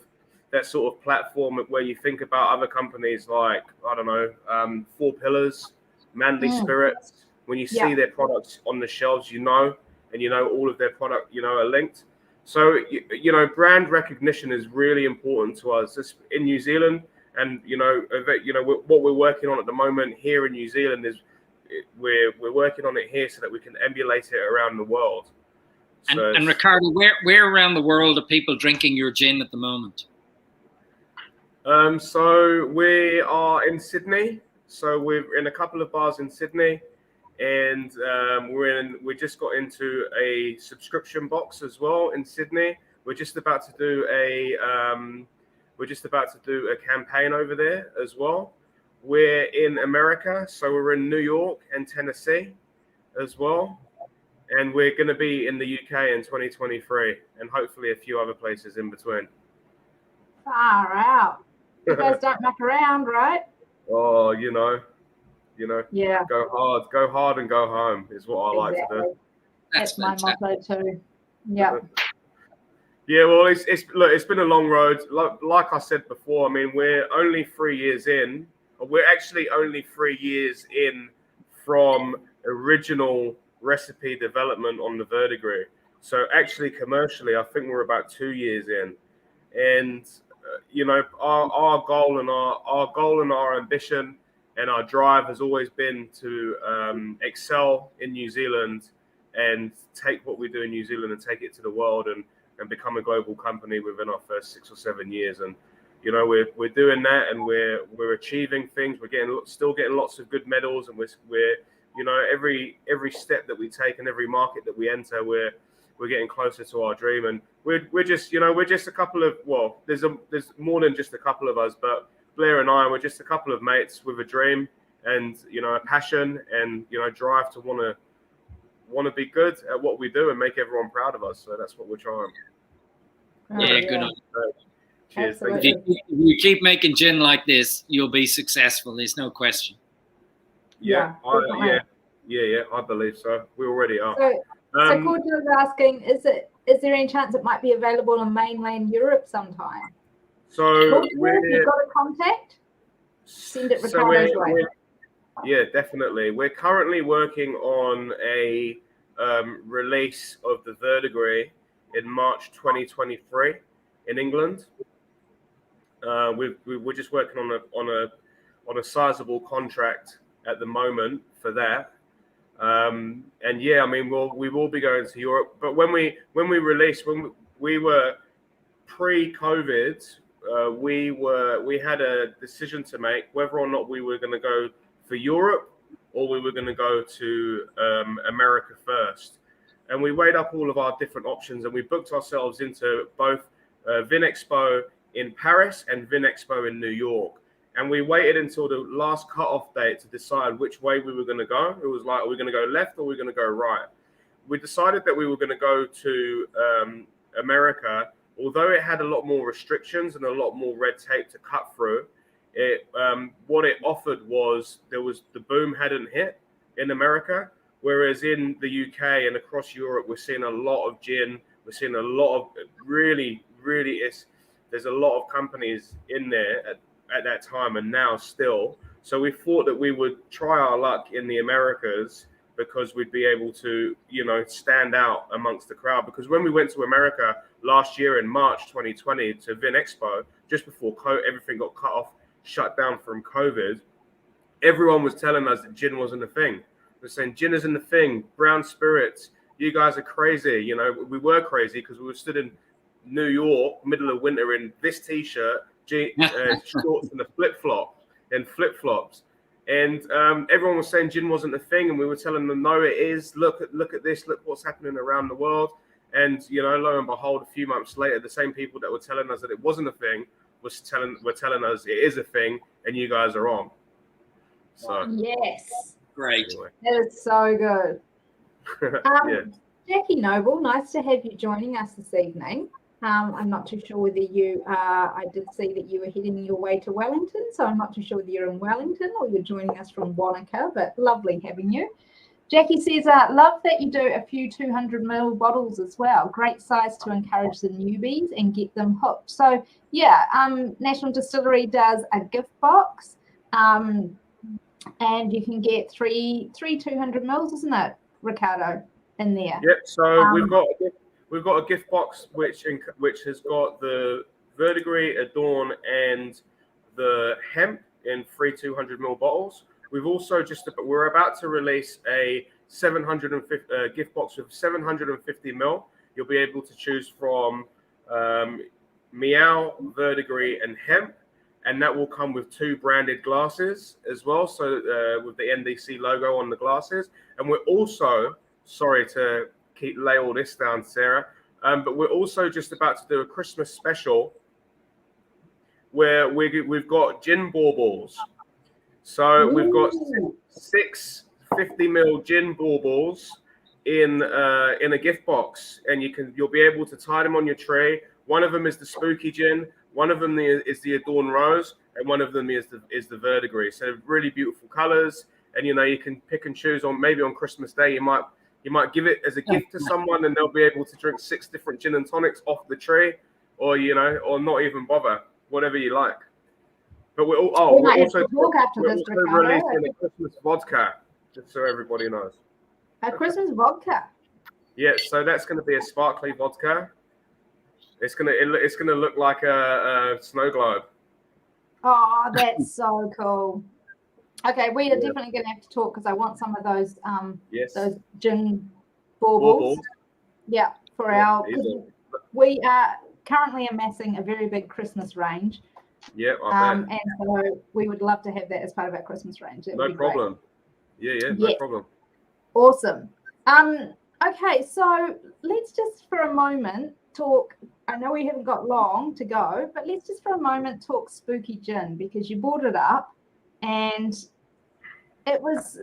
of platform where you think about other companies like, I don't know, Four Pillars, Manly Spirits. When you see their products on the shelves, and all of their product, are linked. So brand recognition is really important to us in New Zealand, and what we're working on at the moment here in New Zealand is we're working on it here so that we can emulate it around the world. And Ricardo, where around the world are people drinking your gin at the moment? So we are in Sydney. So we're in a couple of bars in Sydney, and we just got into a subscription box as well in Sydney. We're just about to do a campaign over there as well. We're in America, so we're in New York and Tennessee as well. And we're going to be in the UK in 2023, and hopefully a few other places in between. Far out. You guys don't muck around, right? Oh, yeah. Go hard and go home is what I like to do. That's my motto too. Yeah. Yeah, well, it's been a long road. Like I said before, I mean, we're only 3 years in. We're actually only 3 years in from original recipe development on the Verdigris. So actually, commercially, I think we're about 2 years in, and our goal and our ambition and our drive has always been to excel in New Zealand and take what we do in New Zealand and take it to the world and become a global company within our first 6 or 7 years. And we're doing that, and we're achieving things. We're still getting lots of good medals, and we're every step that we take and every market that we enter, we're getting closer to our dream. And we're just a couple of, well, there's more than just a couple of us, but Blair and I, we're just a couple of mates with a dream and a passion and drive to want to be good at what we do and make everyone proud of us. So that's what we're trying. Yeah, good on you. Cheers. Thank you. If you keep making gin like this, you'll be successful. There's no question. Yeah, I believe so. We already are. So Cordia was asking, is there any chance it might be available in mainland Europe sometime? So if you've got a contact, send it Ricardo's way. Yeah, definitely. We're currently working on a release of the Verdigris in March 2023 in England. We're just working on a sizable contract at the moment for that. And yeah, I mean, we will be going to Europe. But when we released, when we were pre-COVID, we had a decision to make whether or not we were going to go for Europe or we were going to go to America first. And we weighed up all of our different options, and we booked ourselves into both Vinexpo in Paris and Vinexpo in New York. And we waited until the last cutoff date to decide which way we were going to go. It was like, are we going to go left or are we going to go right? We decided that we were going to go to America, although it had a lot more restrictions and a lot more red tape to cut through. What it offered was the boom hadn't hit in America, whereas in the UK and across Europe, we're seeing a lot of gin. We're seeing a lot of really, there's a lot of companies in there at that time and now still. So we thought that we would try our luck in the Americas because we'd be able to, stand out amongst the crowd. Because when we went to America last year in March 2020 to Vinexpo, just before everything got cut off, shut down from COVID, everyone was telling us that gin wasn't a thing. They're saying gin isn't a thing, brown spirits, you guys are crazy. We were crazy because we were stood in New York, middle of winter, in this t-shirt, shorts and flip-flops. And everyone was saying gin wasn't a thing, and we were telling them, no, it is. Look at this. Look what's happening around the world. And lo and behold, a few months later, the same people that were telling us that it wasn't a thing were telling us it is a thing, and you guys are on. So yes, great. Anyway. That is so good. Yeah. Jackie Noble, nice to have you joining us this evening. I'm not too sure whether you are, I did see that you were heading your way to Wellington, so I'm not too sure whether you're in Wellington or you're joining us from Wanaka, but lovely having you. Jackie says, love that you do a few 200ml bottles as well. Great size to encourage the newbies and get them hooked. So yeah, National Distillery does a gift box, and you can get three 200mls, isn't it, Ricardo, in there? Yep. So we've got a gift box which has got the verdigris, Adorn, and the hemp in 3 200ml bottles. We've also we're about to release a 750 gift box with 750ml. You'll be able to choose from Meow, verdigris, and hemp, and that will come with 2 branded glasses as well. So with the NDC logo on the glasses, and we're also, sorry to lay all this down, Sarah, but we're also just about to do a Christmas special where we've got gin baubles. So we've got 6 50ml gin baubles in a gift box, and you'll be able to tie them on your tray. One of them is the spooky gin, one of them is the Adorn Rose, and one of them is the verdigris. So really beautiful colors, and you can pick and choose on Christmas Day. You might give it as a gift to someone, and they'll be able to drink 6 different gin and tonics off the tree, or or not even bother, whatever you like. But we're also releasing a Christmas vodka, just so everybody knows. A Christmas vodka. Yeah, so that's going to be a sparkly vodka. It's gonna look like a snow globe. Oh, that's so cool. Okay, we are definitely going to have to talk because I want some of those those gin baubles. Yeah, for we are currently amassing a very big Christmas range. Yeah, and so we would love to have that as part of our Christmas range. No problem. No problem. Awesome. Okay, so let's just for a moment talk. I know we haven't got long to go, but let's just for a moment talk spooky gin, because you brought it up, and it was,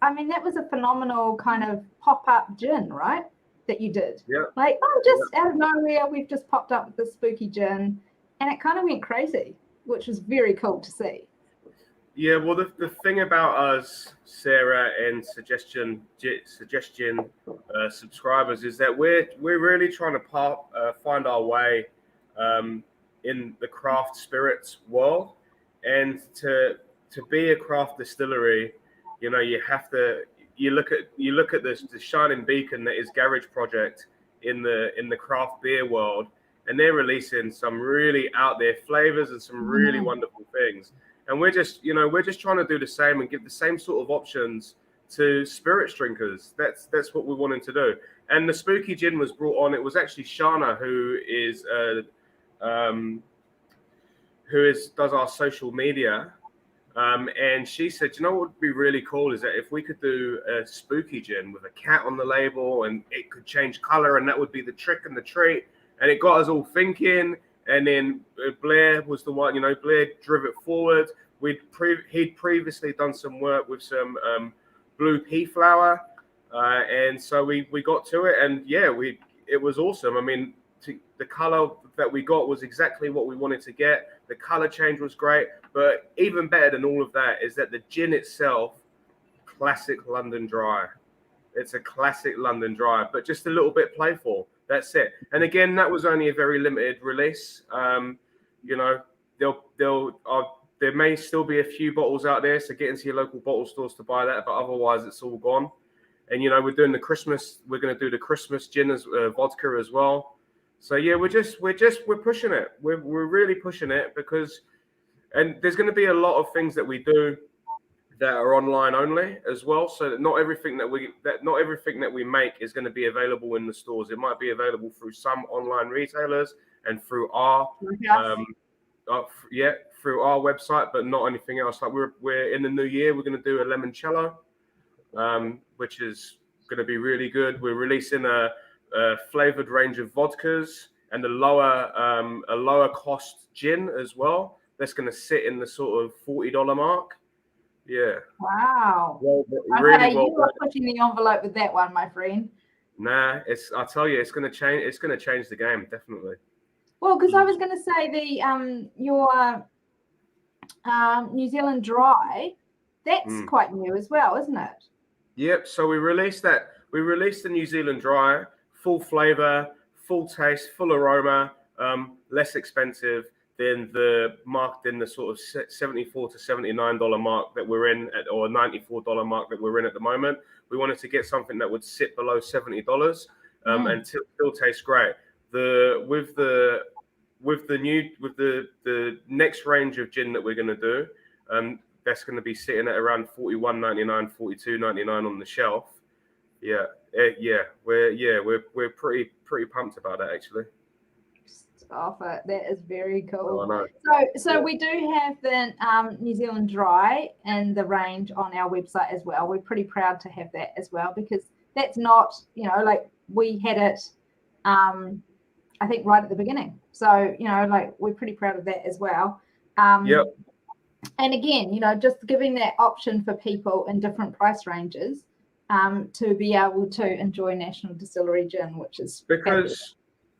that was a phenomenal kind of pop-up gin, right? That you did. Yeah. Like, just out of nowhere, we've just popped up with this spooky gin, and it kind of went crazy, which was very cool to see. Yeah, well, the thing about us, Sarah, and suggestion subscribers is that we're really trying to find our way in the craft spirits world, and to be a craft distillery, you have to look at this the shining beacon that is Garage Project in the craft beer world, and they're releasing some really out there flavors and some really wonderful things. And we're just trying to do the same and give the same sort of options to spirits drinkers. That's what we wanted to do. And the spooky gin was brought on. It was actually Shana does our social media. And she said, you know what would be really cool is that if we could do a spooky gin with a cat on the label and it could change color, and that would be the trick and the treat. And it got us all thinking. And then Blair was the one, Blair drove it forward. He'd previously done some work with some blue pea flower. And so we got to it, and it was awesome. I mean, the color that we got was exactly what we wanted to get. The color change was great, but even better than all of that is that the gin itself, classic London dry. It's a classic London dry, but just a little bit playful. That's it. And again, that was only a very limited release. There may still be a few bottles out there, so get into your local bottle stores to buy that, but otherwise it's all gone. And we're doing we're going to do the Christmas gin as vodka as well. So yeah, we're pushing it. We're really pushing it and there's going to be a lot of things that we do that are online only as well. So that not everything that we make is going to be available in the stores. It might be available through some online retailers and through our through our website, but not anything else. Like we're in the new year, we're going to do a limoncello, which is going to be really good. We're releasing a flavored range of vodkas and a lower cost gin as well. That's going to sit in the sort of $40 mark. Yeah. Wow. Really you are pushing the envelope with that one, my friend. Nah, I tell you, it's going to change. It's going to change the game, definitely. Well, because I was going to say your New Zealand Dry, that's quite new as well, isn't it? Yep. So we released that. We released the New Zealand Dry, full flavor, full taste, full aroma, less expensive than the sort of $74 to $79 mark that we're in at, or $94 mark that we're in at the moment. We wanted to get something that would sit below $70 and still taste great. With the next range of gin that we're going to do, that's going to be sitting at around $41.99, $42.99 on the shelf. We're pretty pumped about that actually. Off it. That is very cool. Oh, I know. So we do have the New Zealand Dry and the range on our website as well. We're pretty proud to have that as well, because that's not, like we had it, I think right at the beginning. So, we're pretty proud of that as well. Yep. And again, just giving that option for people in different price ranges to be able to enjoy National Distillery gin, which is because fabulous.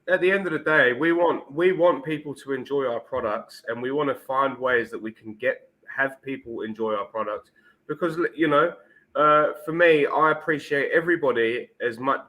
At the end of the day, we want people to enjoy our products, and we want to find ways that we can have people enjoy our product. Because for me, I appreciate everybody as much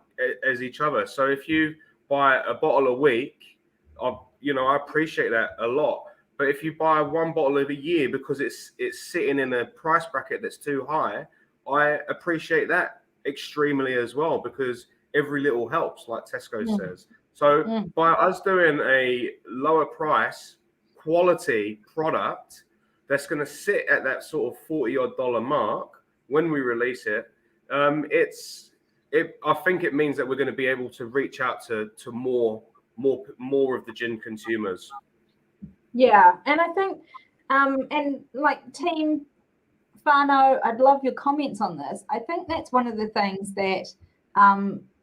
as each other. So if you buy a bottle a week, I appreciate that a lot. But if you buy one bottle of a year because it's sitting in a price bracket that's too high, I appreciate that extremely as well, because every little helps, like Tesco says. So by us doing a lower price quality product that's going to sit at that sort of $40 mark when we release it, I think it means that we're going to be able to reach out to more of the gin consumers. Yeah, and I think, and like Team Whānau, I'd love your comments on this. I think that's one of the things that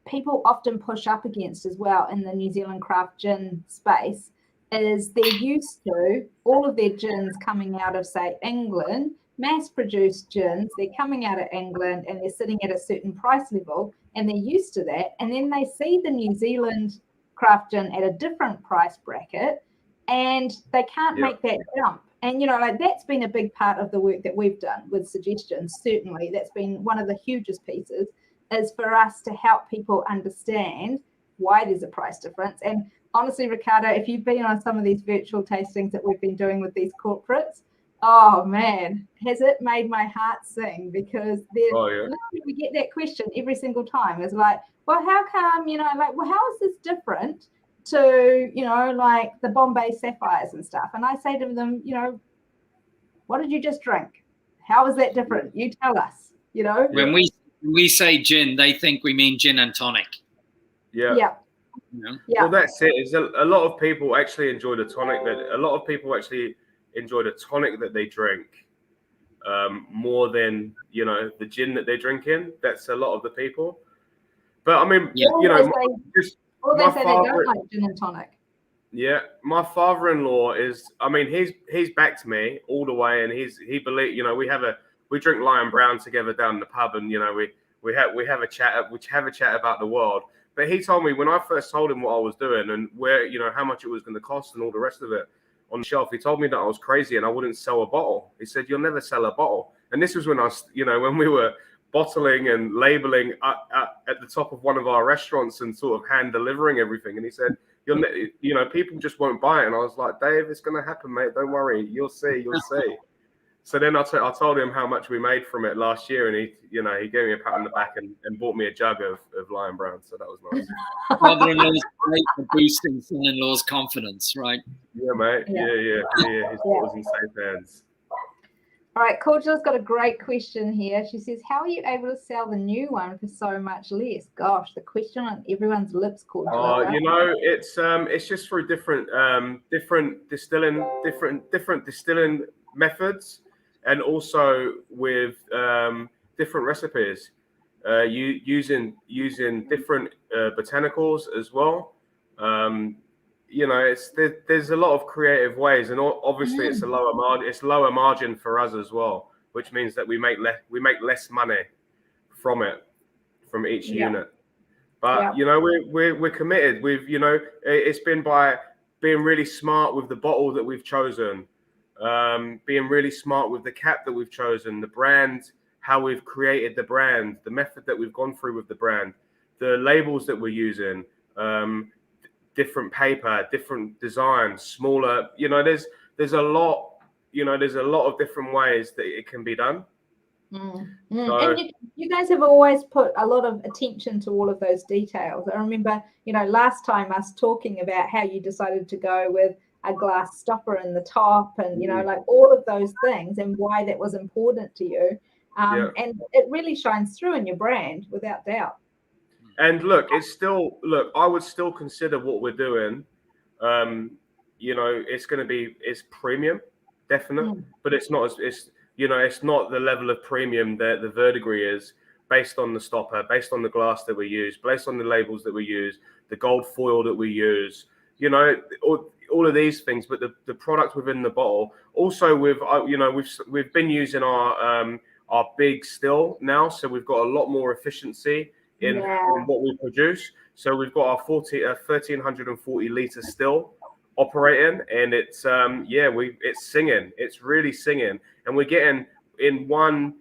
people often push up against as well in the New Zealand craft gin space, is they're used to all of their gins coming out of, say, England, mass-produced gins. They're coming out of England and they're sitting at a certain price level, and they're used to that. And then they see the New Zealand craft gin at a different price bracket, and they can't make that jump. And, that's been a big part of the work that we've done with suggestions. Certainly, that's been one of the hugest pieces, is for us to help people understand why there's a price difference. And honestly, Ricardo, if you've been on some of these virtual tastings that we've been doing with these corporates, oh man, has it made my heart sing? Because literally we get that question every single time. It's like, well, how come, how is this different to, like the Bombay Sapphires and stuff? And I say to them, what did you just drink? How is that different? You tell us. you know. When we say gin, they think we mean gin and tonic. Yeah. Yeah. You know? Yeah. Well, that's it. Is a lot of people actually enjoy the tonic that they drink more than the gin that they're drinking. That's a lot of the people. But I mean, Yeah. Or they say they don't like gin and tonic. Yeah, my father-in-law is. I mean, he's backed me all the way, and he believes. We drink Lion Brown together down the pub, and we have a chat about the world. But he told me when I first told him what I was doing and where how much it was going to cost and all the rest of it on the shelf. He told me that I was crazy and I wouldn't sell a bottle. He said, "You'll never sell a bottle." And this was when when we were bottling and labeling at the top of one of our restaurants and sort of hand delivering everything. And he said, people just won't buy it. And I was like, "Dave, it's going to happen, mate. Don't worry. You'll see. So then I told him how much we made from it last year, and he gave me a pat on the back and bought me a jug of Lion Brown. So that was nice. Father-in-law's great for boosting son-in-law's confidence, right? Yeah, mate. Yeah. His daughter's in safe hands. All right, Cordial's got a great question here. She says, "How are you able to sell the new one for so much less?" Gosh, the question on everyone's lips, Cordial. It's just through different distilling methods, and also with different recipes, using different botanicals as well. There's a lot of creative ways, and obviously it's lower margin for us as well, which means that we make less money from each unit. But we're committed. It's been by being really smart with the bottle that we've chosen, being really smart with the cap that we've chosen, the brand, how we've created the brand, the method that we've gone through with the brand, the labels that we're using, different paper, different designs, smaller. There's a lot. There's a lot of different ways that it can be done. So, and you guys have always put a lot of attention to all of those details. I remember, last time us talking about how you decided to go with a glass stopper in the top, and like all of those things, and why that was important to you. And it really shines through in your brand, without doubt. And I would still consider what we're doing. It's premium, definite, but it's not it's not the level of premium that the verdigris is, based on the stopper, based on the glass that we use, based on the labels that we use, the gold foil that we use, all of these things. But the product within the bottle, also we've been using our big still now, so we've got a lot more efficiency in what we produce. So we've got our 1,340 litre still operating, and it's it's singing. It's really singing, and we're getting in one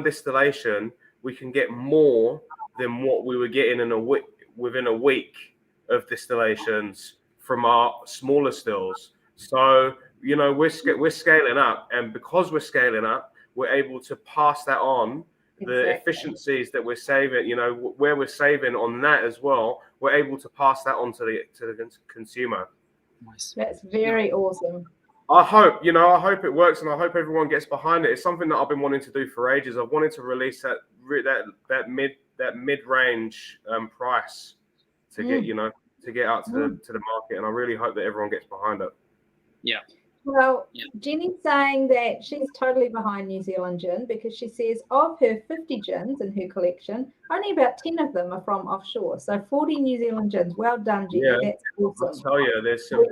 distillation, we can get more than what we were getting within a week of distillations from our smaller stills. So we're scaling up, and because we're scaling up, we're able to pass that on. The efficiencies that we're saving, where we're saving on that as well, we're able to pass that on to the consumer. Nice. That's very awesome. I hope it works, and I hope everyone gets behind it. It's something that I've been wanting to do for ages. I've wanted to release that mid-range price to get out to the market, and I really hope that everyone gets behind it. Yeah. Well, Jenny's saying that she's totally behind New Zealand gin, because she says of her 50 gins in her collection, only about 10 of them are from offshore. So 40 New Zealand gins. Well done, Jenny. Yeah, that's awesome. I'll tell you, there's some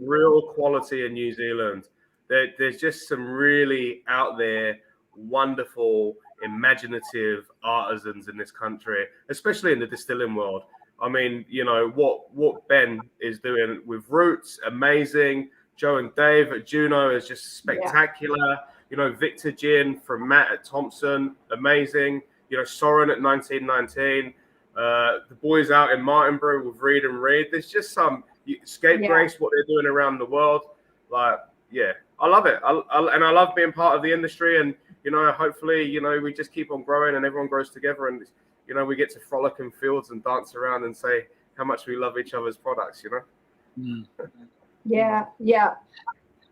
real quality in New Zealand. There's just some really out there, wonderful, imaginative artisans in this country, especially in the distilling world. I mean, what Ben is doing with Roots, amazing. Joe and Dave at Juno is just spectacular. Victor Gin from Matt at Thompson, amazing. Soren at 1919. The boys out in Martinborough with Reed and Reed. There's just some Scapegrace, what they're doing around the world. I love it. And I love being part of the industry. And, hopefully, we just keep on growing and everyone grows together. And, we get to frolic in fields and dance around and say how much we love each other's products, Yeah.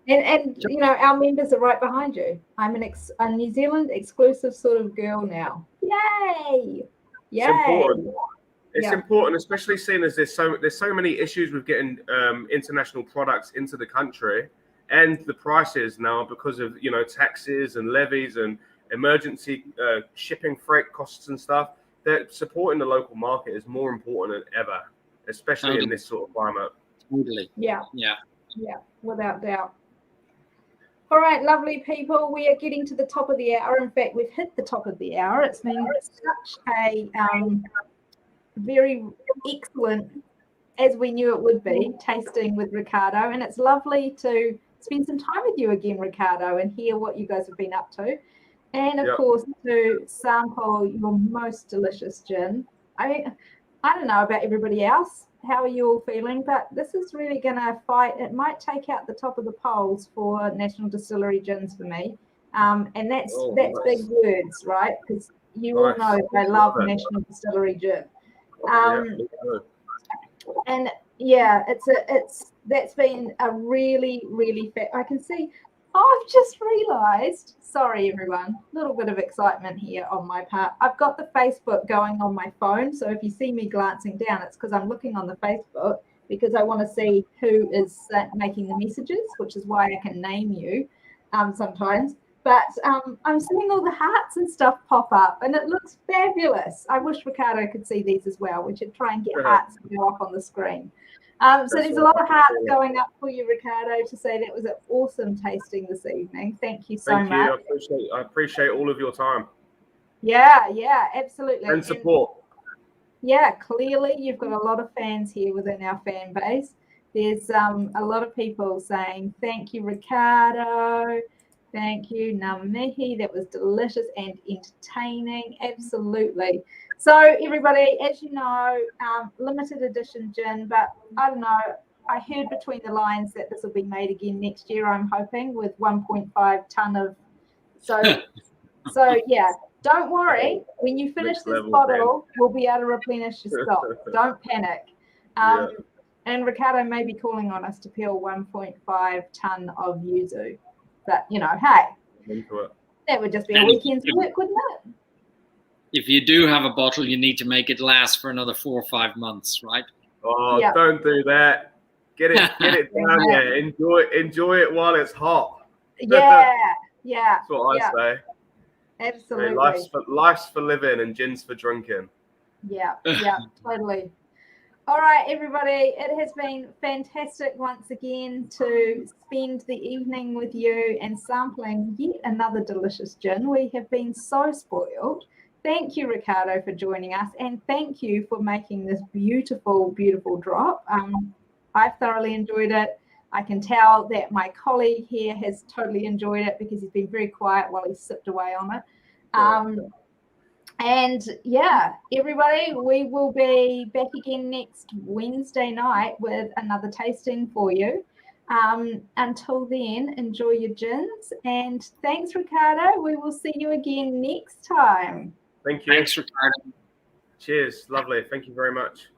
And you know, our members are right behind you. I'm a New Zealand exclusive sort of girl now. Yay! Yay! It's important. It's Yeah. important, especially seeing as there's so many issues with getting international products into the country, and the prices now because of taxes and levies and emergency shipping freight costs and stuff. That supporting the local market is more important than ever, especially in this sort of climate. Totally. Yeah. Yeah. Yeah, without doubt. All right, lovely people. We are getting to the top of the hour. In fact, we've hit the top of the hour. It's been such a very excellent, as we knew it would be, tasting with Ricardo. And it's lovely to spend some time with you again, Ricardo, and hear what you guys have been up to. And of course, to sample your most delicious gin. I mean, I don't know about everybody else. How are you all feeling? But this is really going to fight. It might take out the top of the polls for National Distillery gins for me. And that's nice. big words, right? Because you all know I love National Distillery gin. And yeah, that's been a really, really I can see. Oh, I've just realised. Sorry, everyone. A little bit of excitement here on my part. I've got the Facebook going on my phone, so if you see me glancing down, it's because I'm looking on the Facebook because I want to see who is making the messages, which is why I can name you sometimes. But I'm seeing all the hearts and stuff pop up, and it looks fabulous. I wish Ricardo could see these as well. We should try and get hearts to go up on the screen. So there's a lot of hearts going up for you, Ricardo, to say that was an awesome tasting this evening. Thank you so much. I appreciate all of your time. Yeah, absolutely. And support. Yeah, clearly you've got a lot of fans here within our fan base. There's a lot of people saying, thank you, Ricardo. Thank you, Namihi. That was delicious and entertaining. Absolutely. So, everybody, as you know, limited edition gin, but I don't know. I heard between the lines that this will be made again next year, I'm hoping, with 1.5 tonne of. So yeah, don't worry. When you finish this bottle, we'll be able to replenish your stock. Don't panic. And Ricardo may be calling on us to peel 1.5 tonne of yuzu. But, hey, that would just be a weekend's work, wouldn't it? If you do have a bottle, you need to make it last for another 4 or 5 months, right? Oh, don't do that. Get it down here. Enjoy it while it's hot. Yeah. That's what I say. Absolutely. Life's for living and gin's for drinking. Yeah, totally. All right, everybody. It has been fantastic once again to spend the evening with you and sampling yet another delicious gin. We have been so spoiled. Thank you, Ricardo, for joining us, and thank you for making this beautiful, beautiful drop. I've thoroughly enjoyed it. I can tell that my colleague here has totally enjoyed it because he's been very quiet while he sipped away on it. And yeah, everybody, we will be back again next Wednesday night with another tasting for you. Until then, enjoy your gins, and thanks, Ricardo. We will see you again next time. Thank you. Thanks, Ricardo. Cheers. Lovely. Thank you very much.